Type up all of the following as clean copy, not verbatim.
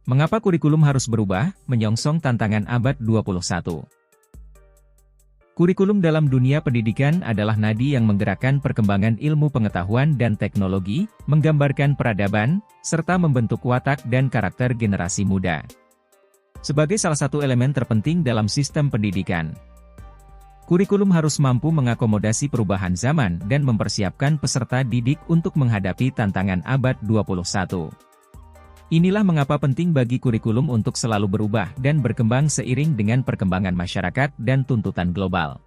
Mengapa kurikulum harus berubah, menyongsong tantangan abad 21? Kurikulum dalam dunia pendidikan adalah nadi yang menggerakkan perkembangan ilmu pengetahuan dan teknologi, menggambarkan peradaban, serta membentuk watak dan karakter generasi muda. Sebagai salah satu elemen terpenting dalam sistem pendidikan, kurikulum harus mampu mengakomodasi perubahan zaman dan mempersiapkan peserta didik untuk menghadapi tantangan abad 21. Inilah mengapa penting bagi kurikulum untuk selalu berubah dan berkembang seiring dengan perkembangan masyarakat dan tuntutan global.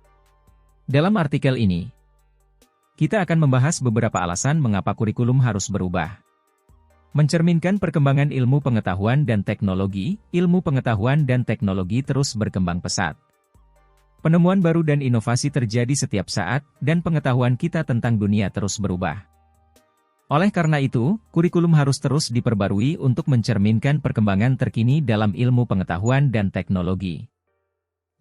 Dalam artikel ini, kita akan membahas beberapa alasan mengapa kurikulum harus berubah. Mencerminkan perkembangan ilmu pengetahuan dan teknologi, ilmu pengetahuan dan teknologi terus berkembang pesat. Penemuan baru dan inovasi terjadi setiap saat, dan pengetahuan kita tentang dunia terus berubah. Oleh karena itu, kurikulum harus terus diperbarui untuk mencerminkan perkembangan terkini dalam ilmu pengetahuan dan teknologi.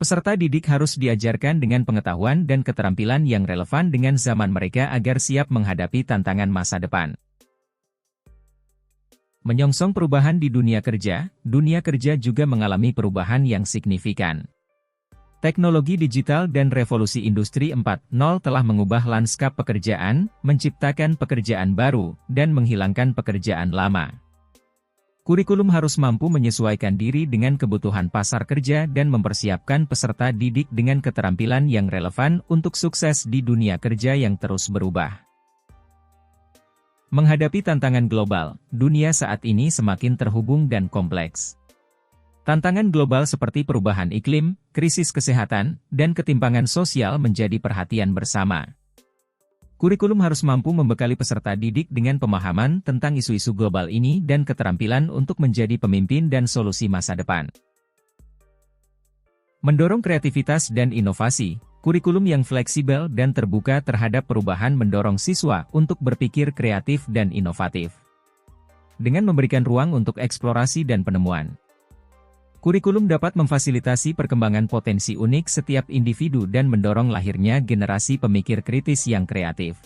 Peserta didik harus diajarkan dengan pengetahuan dan keterampilan yang relevan dengan zaman mereka agar siap menghadapi tantangan masa depan. Menyongsong perubahan di dunia kerja juga mengalami perubahan yang signifikan. Teknologi digital dan revolusi industri 4.0 telah mengubah lanskap pekerjaan, menciptakan pekerjaan baru, dan menghilangkan pekerjaan lama. Kurikulum harus mampu menyesuaikan diri dengan kebutuhan pasar kerja dan mempersiapkan peserta didik dengan keterampilan yang relevan untuk sukses di dunia kerja yang terus berubah. Menghadapi tantangan global, dunia saat ini semakin terhubung dan kompleks. Tantangan global seperti perubahan iklim, krisis kesehatan, dan ketimpangan sosial menjadi perhatian bersama. Kurikulum harus mampu membekali peserta didik dengan pemahaman tentang isu-isu global ini dan keterampilan untuk menjadi pemimpin dan solusi masa depan. Mendorong kreativitas dan inovasi, kurikulum yang fleksibel dan terbuka terhadap perubahan mendorong siswa untuk berpikir kreatif dan inovatif. Dengan memberikan ruang untuk eksplorasi dan penemuan, kurikulum dapat memfasilitasi perkembangan potensi unik setiap individu dan mendorong lahirnya generasi pemikir kritis yang kreatif.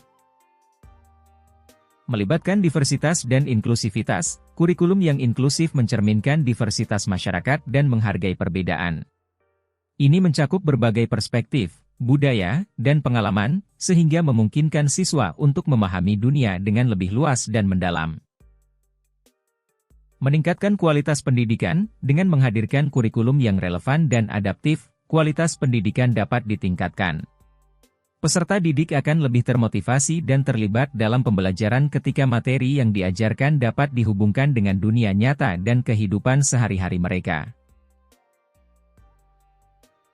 Melibatkan diversitas dan inklusivitas, kurikulum yang inklusif mencerminkan diversitas masyarakat dan menghargai perbedaan. Ini mencakup berbagai perspektif, budaya, dan pengalaman, sehingga memungkinkan siswa untuk memahami dunia dengan lebih luas dan mendalam. Meningkatkan kualitas pendidikan, dengan menghadirkan kurikulum yang relevan dan adaptif, kualitas pendidikan dapat ditingkatkan. Peserta didik akan lebih termotivasi dan terlibat dalam pembelajaran ketika materi yang diajarkan dapat dihubungkan dengan dunia nyata dan kehidupan sehari-hari mereka.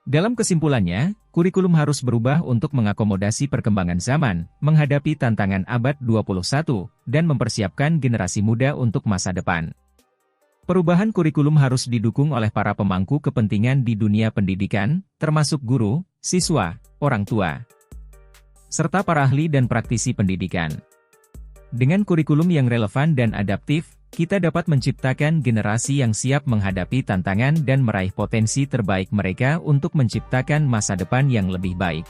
Dalam kesimpulannya, kurikulum harus berubah untuk mengakomodasi perkembangan zaman, menghadapi tantangan abad 21, dan mempersiapkan generasi muda untuk masa depan. Perubahan kurikulum harus didukung oleh para pemangku kepentingan di dunia pendidikan, termasuk guru, siswa, orang tua, serta para ahli dan praktisi pendidikan. Dengan kurikulum yang relevan dan adaptif, kita dapat menciptakan generasi yang siap menghadapi tantangan dan meraih potensi terbaik mereka untuk menciptakan masa depan yang lebih baik.